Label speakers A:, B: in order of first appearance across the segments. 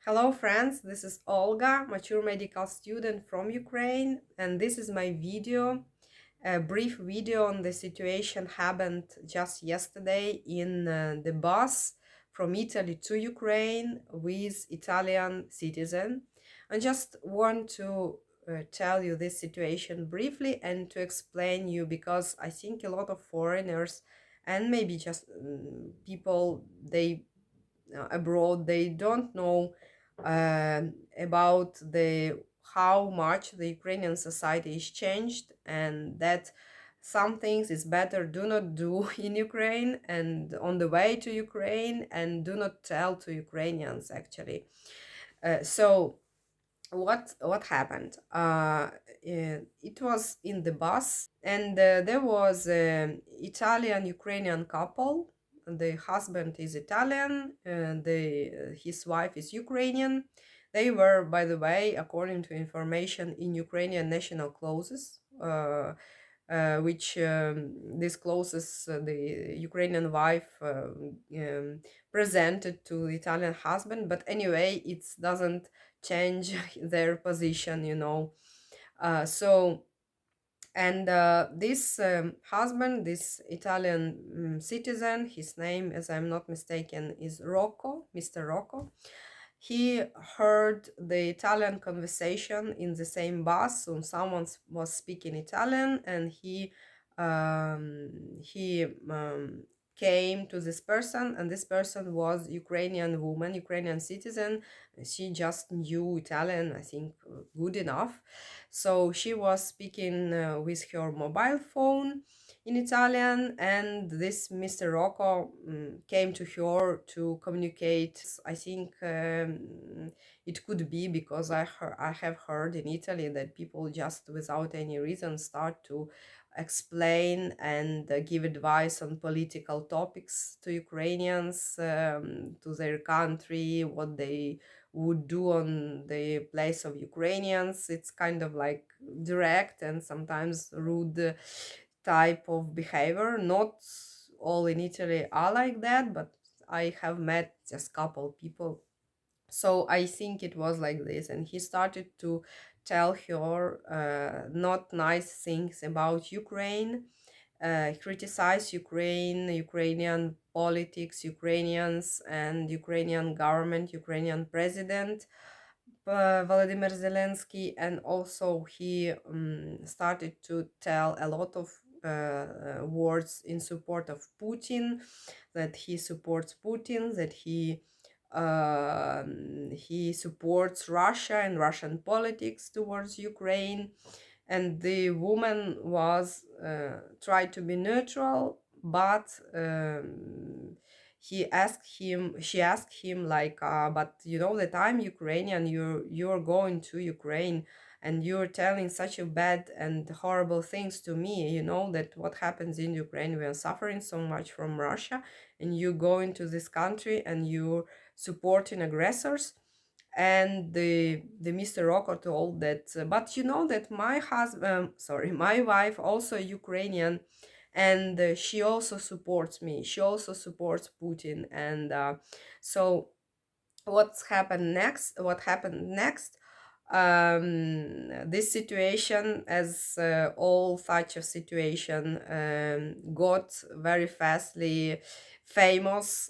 A: Hello friends, this is Olga, mature medical student from Ukraine, and this is my video, a brief video on the situation happened just yesterday in the bus from Italy to Ukraine with Italian citizen. I just want to tell you this situation briefly and to explain you because I think a lot of foreigners and maybe just people they abroad they don't know about the how much the Ukrainian society is changed and that some things is better do not do in Ukraine and on the way to Ukraine and do not tell to Ukrainians actually. So what happened? It was in the bus, and there was an Italian-Ukrainian couple. The husband is Italian, and his wife is Ukrainian. They were, by the way, according to information, in Ukrainian national clothes. Which discloses the Ukrainian wife presented to the Italian husband. But anyway, it doesn't change their position, you know. So and this husband, this Italian citizen, his name, as I'm not mistaken, is Rocco, Mr. Rocco. He heard the Italian conversation in the same bus, so someone was speaking Italian, and he came to this person, and this person was Ukrainian woman, Ukrainian citizen. She just knew Italian, I think, good enough. So she was speaking with her mobile phone in Italian, and this Mr. Rocco came to her to communicate. I think it could be because I have heard in Italy that people just without any reason start to explain and give advice on political topics to Ukrainians, to their country, what they would do on the place of Ukrainians. It's kind of like direct and sometimes rude type of behavior. Not all in Italy are like that, but I have met just couple people. So I think it was like this, and he started to tell her not nice things about Ukraine, criticize Ukraine, Ukrainian politics, Ukrainians, and Ukrainian government, Ukrainian president. Volodymyr Zelensky, and also he started to tell a lot of words in support of Putin, that he supports Putin, that he supports Russia and Russian politics towards Ukraine, and the woman was tried to be neutral, but she asked him like, but you know that I'm Ukrainian, you're going to Ukraine and you're telling such a bad and horrible things to me. You know that what happens in Ukraine, we are suffering so much from Russia, and you go into this country and you're supporting aggressors. And the Mr. Rocco told that, but you know that my husband, sorry, my wife also Ukrainian, and she also supports me. She also supports Putin, and so what's happened next? What happened next? This situation, as all such a situation, got very fastly famous,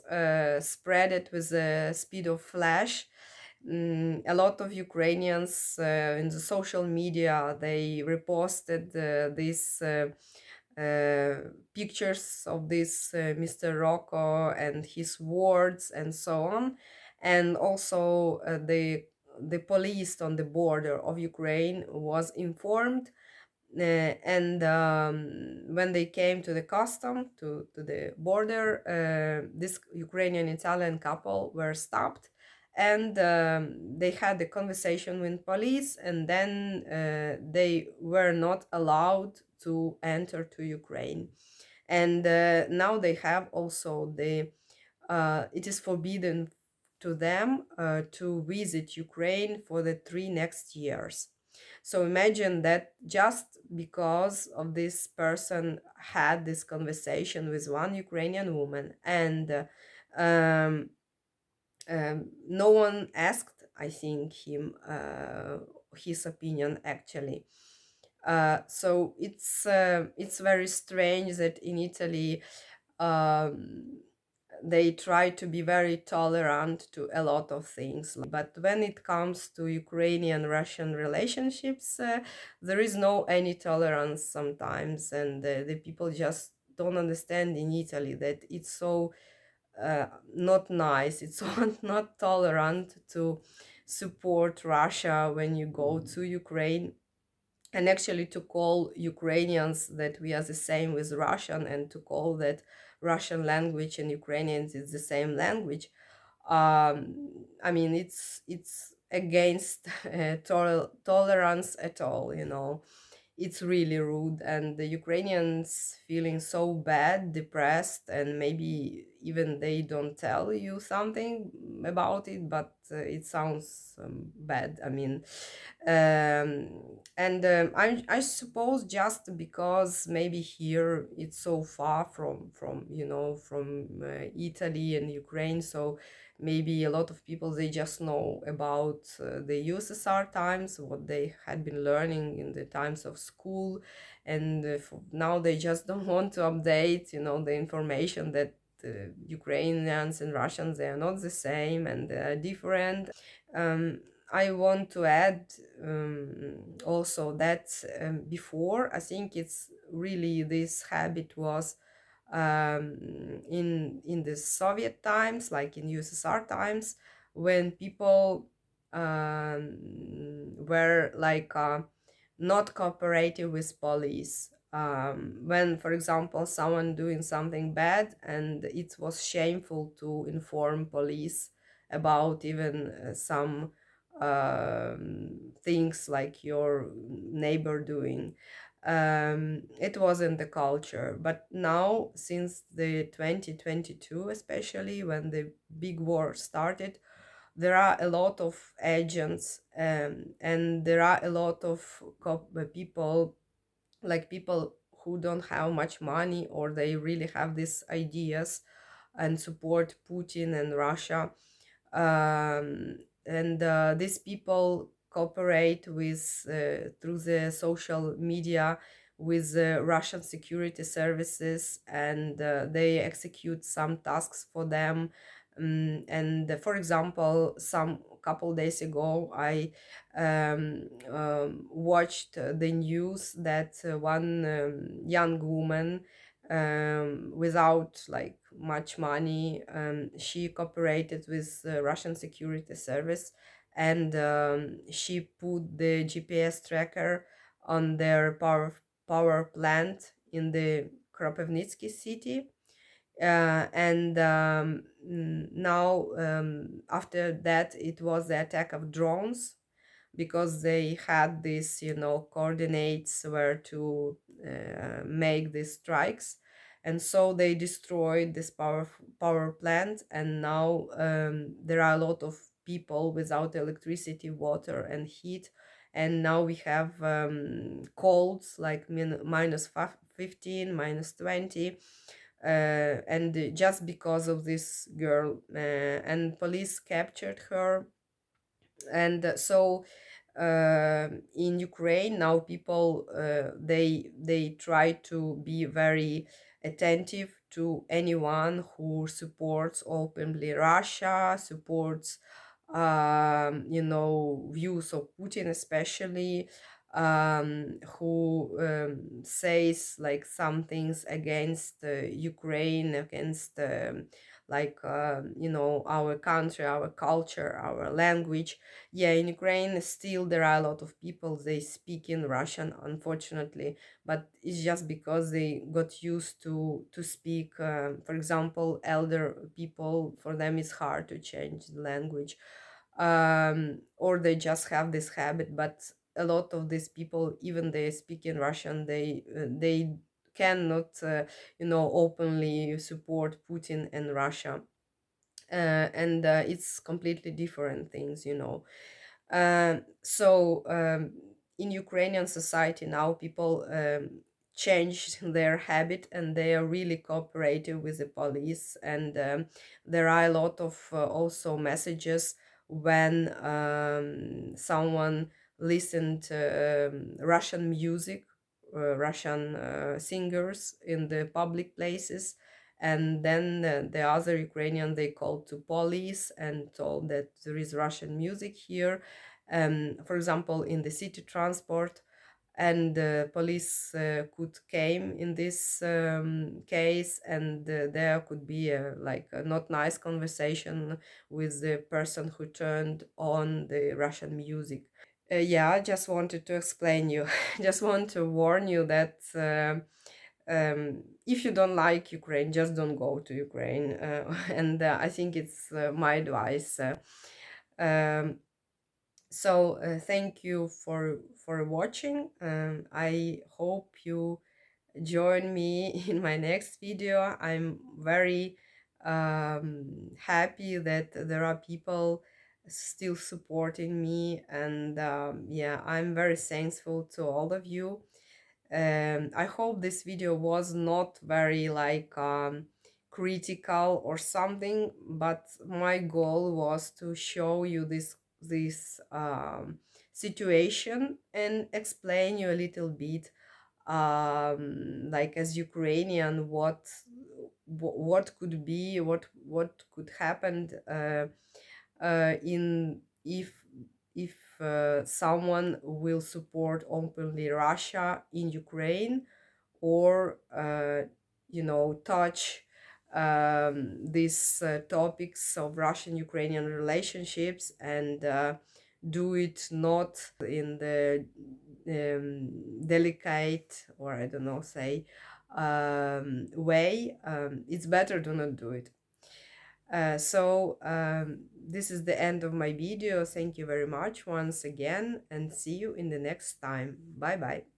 A: spread it with the speed of flash. A lot of Ukrainians in the social media, they reposted these pictures of this Mr. Rocco and his words and so on. And also the police on the border of Ukraine was informed, and when they came to the custom to the border, this Ukrainian Italian couple were stopped, and they had a conversation with police, and then they were not allowed to enter to Ukraine. And now they have also the it is forbidden to them to visit Ukraine for the 3 next years. So imagine that just because of this person had this conversation with one Ukrainian woman, and no one asked I think, his opinion actually. So it's very strange that in Italy, um, they try to be very tolerant to a lot of things, but when it comes to Ukrainian Russian relationships, there is no any tolerance sometimes, and the people just don't understand in Italy that it's so not nice, it's so not tolerant to support Russia when you go to Ukraine, and actually to call Ukrainians that we are the same with Russian, and to call that Russian language and Ukrainians is the same language. I mean, it's against tolerance at all, you know. It's really rude, and the Ukrainians feeling so bad, depressed, and maybe even they don't tell you something about it, but it sounds bad. I mean, and I suppose just because maybe here it's so far from from Italy and Ukraine, so maybe a lot of people, they just know about the USSR times, what they had been learning in the times of school, and now they just don't want to update, the information that Ukrainians and Russians, they are not the same, and they are different. um, I want to add also that before, I think it's really this habit was in the Soviet times, like in USSR times, when people were like not cooperative with police. When, for example, someone doing something bad, and it was shameful to inform police about even some things like your neighbor doing. It wasn't the culture, but now, since the 2022, especially when the big war started, there are a lot of agents, and there are a lot of people, like people who don't have much money, or they really have these ideas and support Putin and Russia. And these people cooperate with through the social media with Russian security services, and they execute some tasks for them. And for example, some couple days ago, I watched the news that one young woman, without like much money, she cooperated with the Russian security service, and she put the GPS tracker on their power plant in the Kropivnitsky city. And now, after that, it was the attack of drones, because they had this, coordinates where to make these strikes, and so they destroyed this power plant, and now there are a lot of people without electricity, water, and heat, and now we have colds like minus 15, minus 20, and just because of this girl, and police captured her. And so in Ukraine now, people, they try to be very attentive to anyone who supports openly Russia, supports views of Putin, especially, who says like some things against Ukraine, against our country, our culture, our language. Yeah, in Ukraine still there are a lot of people, they speak in Russian, unfortunately, but it's just because they got used to speak. For example, elder people, for them it's hard to change the language, or they just have this habit. But a lot of these people, even they speak in Russian, they cannot openly support Putin and Russia. And it's completely different things, so in Ukrainian society now, people change their habit, and they are really cooperative with the police. And there are a lot of also messages when someone listened to Russian music, Russian singers in the public places, and then the other Ukrainian, they called to police and told that there is Russian music here. For example, in the city transport, and the police could came in this case, and there could be a, like a not nice conversation with the person who turned on the Russian music. Yeah, I just wanted to explain you. Just want to warn you that if you don't like Ukraine, just don't go to Ukraine. And I think it's my advice. Um, thank you for watching. I hope you join me in my next video. I'm very happy that there are people still supporting me, and yeah, I'm very thankful to all of you. I hope this video was not very like critical or something, but my goal was to show you this situation and explain you a little bit, like as Ukrainian, what could be, what could happen in if someone will support openly Russia in Ukraine, or touch these topics of Russian-Ukrainian relationships, and do it not in the delicate, or I don't know, say way. It's better to not do it. This is the end of my video. Thank you very much once again, and see you in the next time. Bye bye.